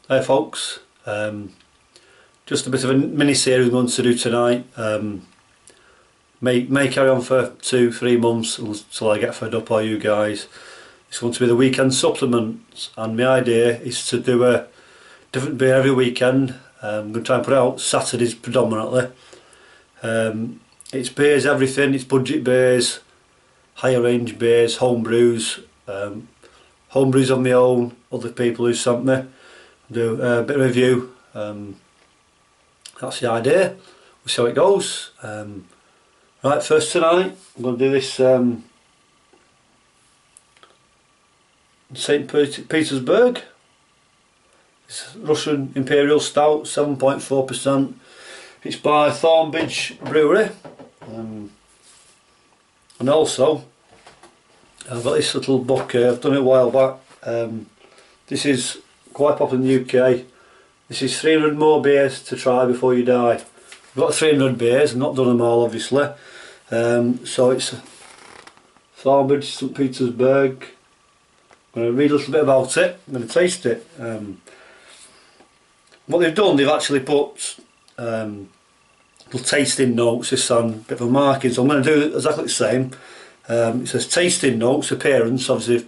Hey folks, just a bit of a mini series I'm going to do tonight. May carry on for 2-3 months until I get fed up, or you guys. It's going to be the weekend supplements, and my idea is to do a different beer every weekend. I'm going to try and put it out Saturdays predominantly. It's beers, everything. It's budget beers, higher range beers, home brews, home brews of my own, other people who sent me. Do a bit of review. That's the idea. We'll see how it goes. Right, first tonight I'm going to do this St. Petersburg. It's Russian Imperial Stout, 7.4%. It's by Thornbridge Brewery. And also I've got this little book here. I've done it a while back. This is quite popular in the UK. This is 300 more beers to try before you die. I've got 300 beers, I've not done them all obviously. So it's Thornbridge, St. Petersburg. I'm going to read a little bit about it, I'm going to taste it. What they've done, they've actually put little tasting notes. This on a bit of a marking, so I'm going to do exactly the same. It says tasting notes, appearance, obviously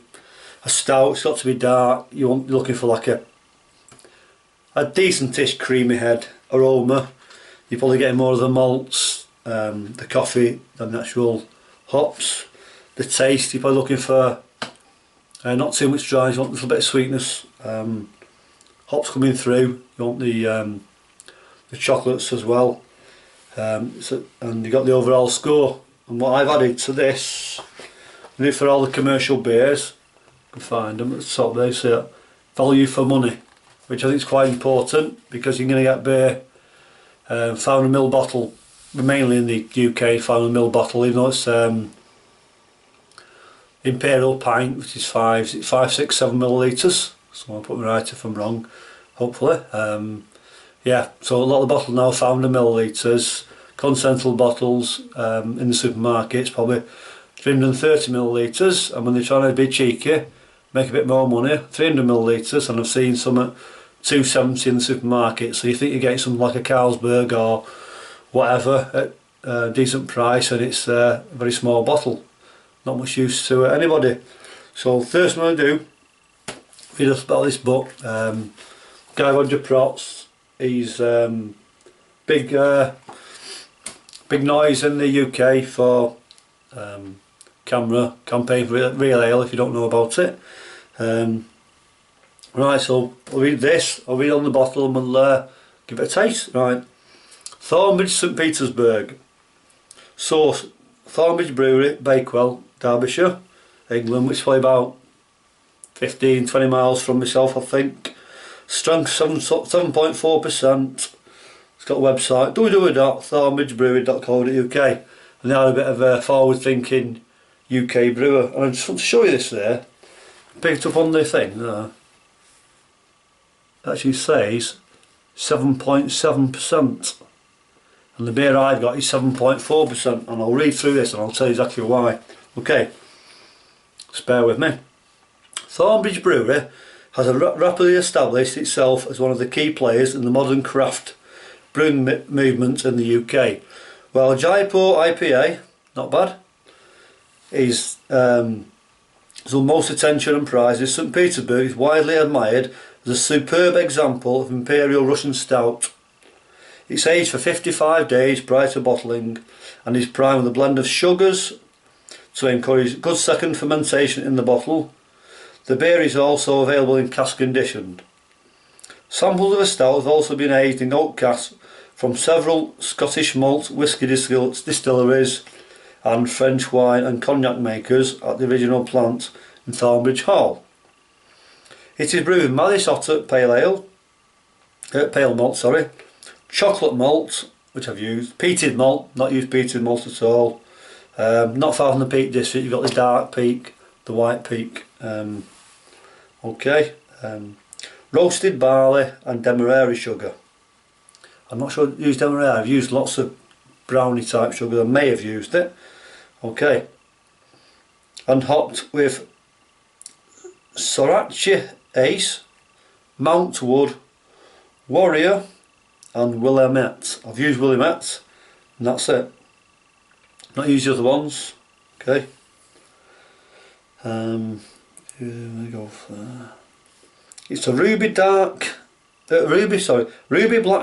a stout, it's got to be dark. You're looking for like a decentish creamy head. Aroma, you're probably getting more of the malts, the coffee than the actual hops. The taste, you're probably looking for not too much dry, you want a little bit of sweetness. Hops coming through, you want the chocolates as well. And you got the overall score. And what I've added to this, I do for all the commercial beers, you can find them at the top there, so value for money, which I think is quite important, because you're going to get beer found in a mil bottle, mainly in the UK, found in a mil bottle, even though it's Imperial pint, which is 5, 6, 7 millilitres. So I'll put me right if I'm wrong, hopefully. Yeah, so a lot of the bottles now found in millilitres. Continental bottles in the supermarkets probably 330 millilitres, and when they're trying to be cheeky, make a bit more money, 300 millilitres, and I've seen some at 270 in the supermarket. So you think you're getting something like a Carlsberg or whatever at a decent price, and it's a very small bottle, not much use to anybody. So first I'm going to do, read us about this book. Guy Roger Protz, he's big noise in the UK for campaign for real ale, if you don't know about it. Right, so I'll read this, I'll read on the bottle, and we'll give it a taste. Right, Thornbridge, St. Petersburg. Source, Thornbridge Brewery, Bakewell, Derbyshire, England, which is probably about 15-20 miles from myself, I think. Strength 7.4%. It's got a website, www.thornbridgebrewery.co.uk, and they are a bit of a forward-thinking UK brewer. And I just want to show you this there. Picked up on the thing there. It actually says 7.7%, and the beer I've got is 7.4%, and I'll read through this and I'll tell you exactly why. Okay, just bear with me. Thornbridge Brewery has rapidly established itself as one of the key players in the modern craft brewing movement in the UK. While Jaipur IPA, not bad, is the most attention and prizes, St. Petersburg is widely admired as a superb example of Imperial Russian Stout. It's aged for 55 days prior to bottling and is primed with a blend of sugars to encourage good second fermentation in the bottle. The beer is also available in cask conditioned. Samples of the stout have also been aged in oak casks from several Scottish malt whisky distilleries and French wine and cognac makers at the original plant in Thornbridge Hall. It is brewed with Malice Otter pale malt, chocolate malt, which I've used, peated malt, not used peated malt at all. Not far from the Peak District, you've got the dark peak, the white peak. Roasted barley and demerara sugar. I'm not sure I've used demerara, I've used lots of brownie type sugar, I may have used it. Okay. And hopped with Sorachi Ace, Mountwood, Warrior and Willamette. I've used Willamette and that's it. Not used the other ones. Okay. Here we go. It's a ruby black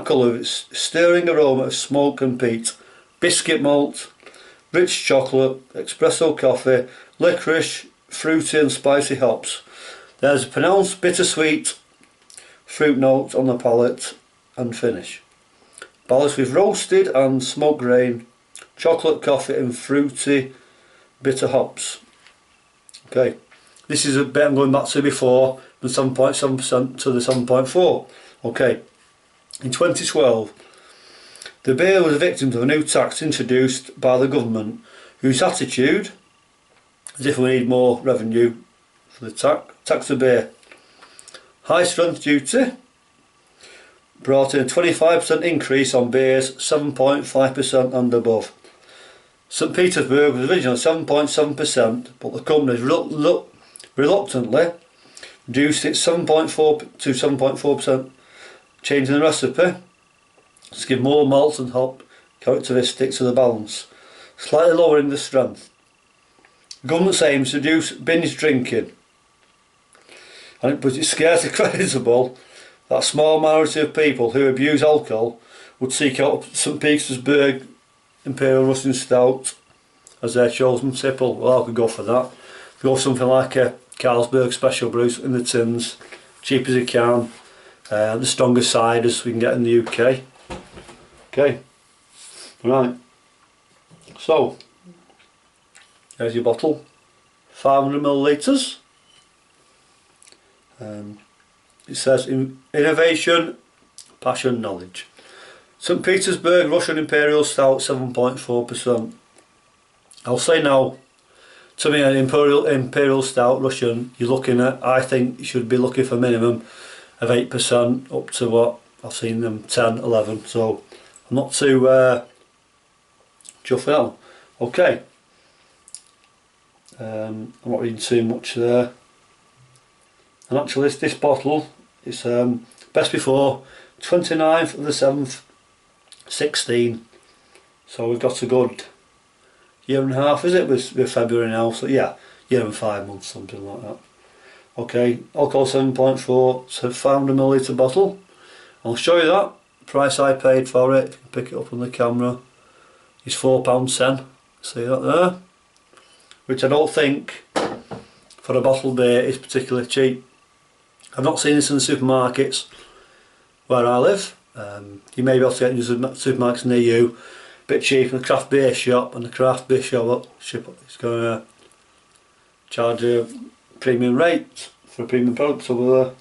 colour with stirring aroma of smoke and peat, biscuit malt, rich chocolate, espresso coffee, licorice, fruity and spicy hops. There's a pronounced bittersweet fruit note on the palate and finish. Balanced with roasted and smoked grain, chocolate, coffee and fruity bitter hops. Okay, this is a bit I'm going back to before, from 7.7% to the 7.4. Okay, in 2012 the beer was a victim of a new tax introduced by the government, whose attitude, as if we need more revenue for the tax of beer. High strength duty brought in a 25% increase on beers 7.5% and above. St. Petersburg was originally 7.7%, but the company reluctantly reduced it 7.4 to 7.4%, changing the recipe to give more malt and hop characteristics to the balance, slightly lowering the strength. The government's aim is to reduce binge drinking, but it's scarcely creditable that a small minority of people who abuse alcohol would seek out St. Petersburg Imperial Russian Stout as their chosen tipple. Well, I could go for that. Go for something like a Carlsberg Special Brew in the tins, cheap as you can, the strongest ciders we can get in the UK. Okay, right, so there's your bottle, 500 millilitres. It says innovation, passion, knowledge. St. Petersburg Russian Imperial Stout 7.4%. I'll say now, to me an Imperial Stout Russian, you're looking at, I think you should be looking for a minimum of 8% up to what I've seen them 10, 11, so I'm not too chuffed out. Okay, I'm not reading too much there. And actually this bottle is best before 29th of the 7th 16, so we've got a good year and a half, is it, with February now, so yeah, year and 5 months, something like that. Okay, alcohol 7.4, it's a 500 millilitre bottle. I'll show you that, price I paid for it, if you can pick it up on the camera, is £4.10, see that there, which I don't think for a bottle of beer is particularly cheap. I've not seen this in the supermarkets where I live. You may be able to get into supermarkets near you, a bit cheap in the craft beer shop, and the craft beer shop is going to charge a premium rate for a premium product, so we'll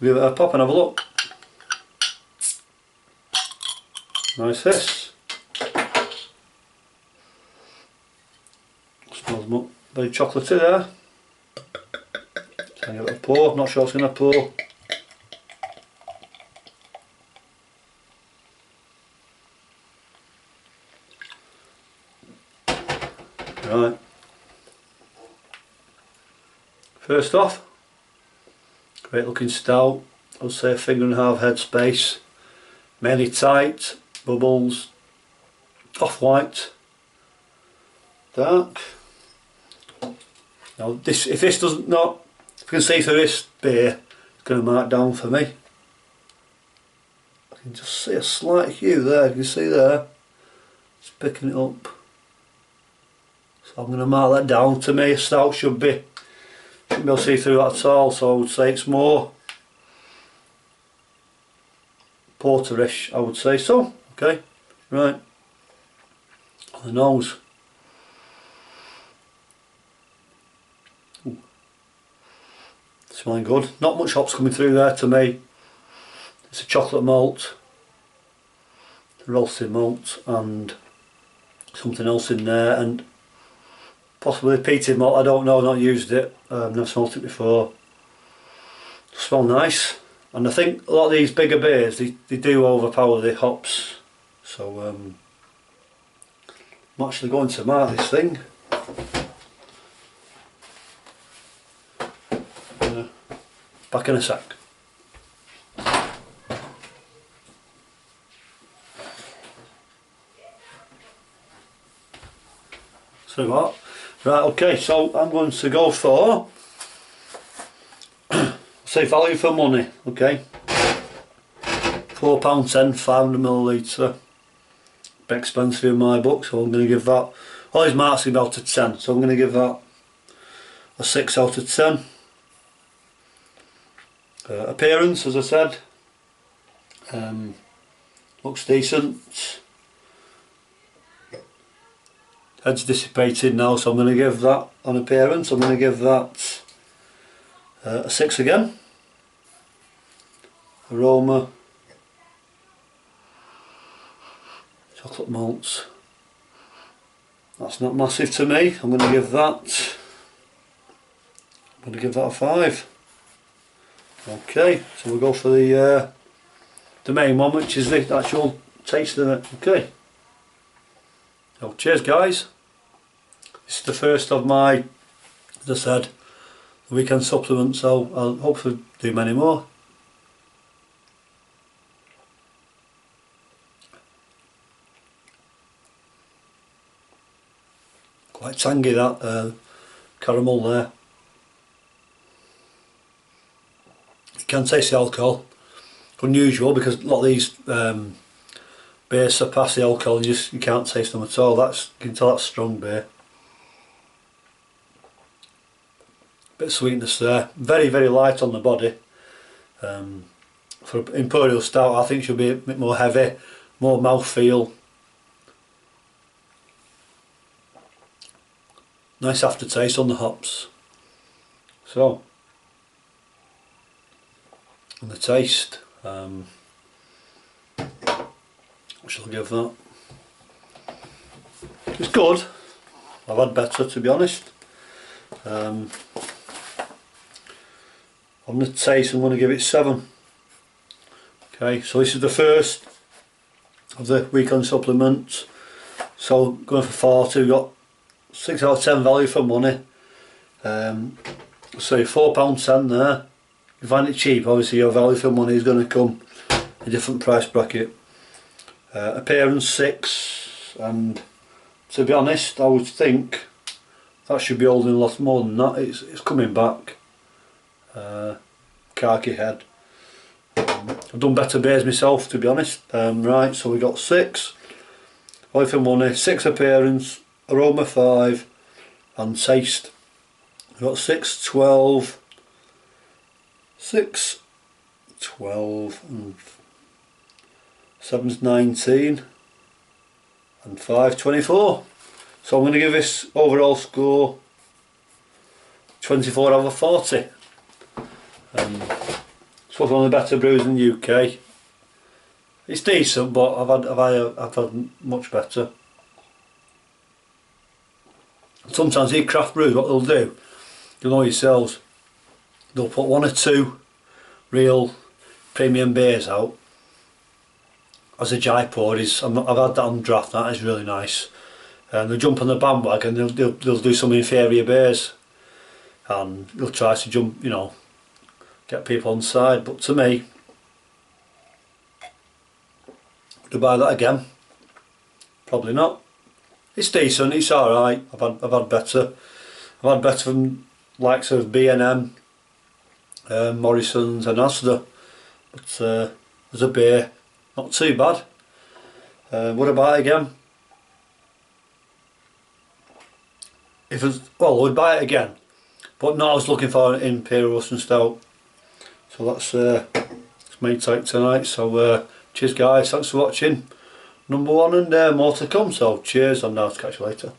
give it a pop and have a look. Nice hiss. Smells very chocolatey there. Give it a pour, not sure it's going to pour. Right. First off, great looking stout. I would say a finger and a half head space. Mainly tight, bubbles, off-white, dark. Now this, if this doesn't not, if you can see through this beer, it's going to mark down for me. I can just see a slight hue there, you can see there. It's picking it up. So I'm going to mark that down. To me a stout shouldn't be able to see through that at all, so I would say it's more porterish, I would say so. Okay, right, on the nose. Ooh. Smelling good, not much hops coming through there to me. It's a chocolate malt, roasted malt and something else in there, and possibly peated malt, I don't know, I've not used it, never smelt it before. Smell nice, and I think a lot of these bigger beers, they do overpower the hops, so I'm actually going to mark this thing. Back in a sec. Sorry about that. Right, okay, so I'm going to go for, say value for money, okay. £4.10, 500ml. Bit expensive in my book, so I'm going to give that, all his marks are out of 10, so I'm going to give that a 6 out of 10. Appearance, as I said, looks decent. Head's dissipated now, so I'm going to give that, on appearance, I'm going to give that a 6 again. Aroma, chocolate malts, that's not massive to me. I'm going to give that a 5. Okay, so we'll go for the main one, which is the actual taste of it. Okay, so cheers guys. This is the first of my, as I said, the weekend supplement, so I'll hopefully do many more. Quite tangy, that caramel there. You can taste the alcohol. Unusual, because a lot of these beers surpass the alcohol and you can't taste them at all. You can tell that's strong beer. Bit of sweetness there. Very, very light on the body. For Imperial Stout, I think she'll be a bit more heavy, more mouthfeel. Nice aftertaste on the hops. So, on the taste, I shall give that. It's good. I've had better, to be honest. On the taste, I'm going to give it 7. Okay, so this is the first of the weekend supplements. So going for 40, we've got 6 out of 10 value for money. So £4.10 there. If you find it cheap, obviously your value for money is going to come a different price bracket. Appearance 6, and to be honest, I would think that should be holding a lot more than that. It's coming back. Khaki head. I've done better beers myself, to be honest. Right, so we got 6 value for money, 6 appearance, aroma 5, and taste. We've got 6, 12, 6, 12, and 7's 19, and 5, 24. So I'm going to give this overall score 24 out of 40. It's one of the better brews in the UK. It's decent, but I've had much better. Sometimes these craft brews, what they'll do, you know yourselves, they'll put 1 or 2 real premium beers out as a Jaipur. I've had that on draft. That is really nice. And they'll jump on the bandwagon. They'll do some inferior beers, and they'll try to jump, you know, get people on side. But to me, would I buy that again? Probably not. It's decent. It's all right. I've had better. I've had better from likes of B&M, Morrison's, and Asda. But as a beer, not too bad. Would I buy it again? Well, I would buy it again, but not I was looking for an Imperial Russian Stout. So that's my take tonight. So cheers guys, thanks for watching. Number 1, and more to come. So cheers, and I'll catch you later.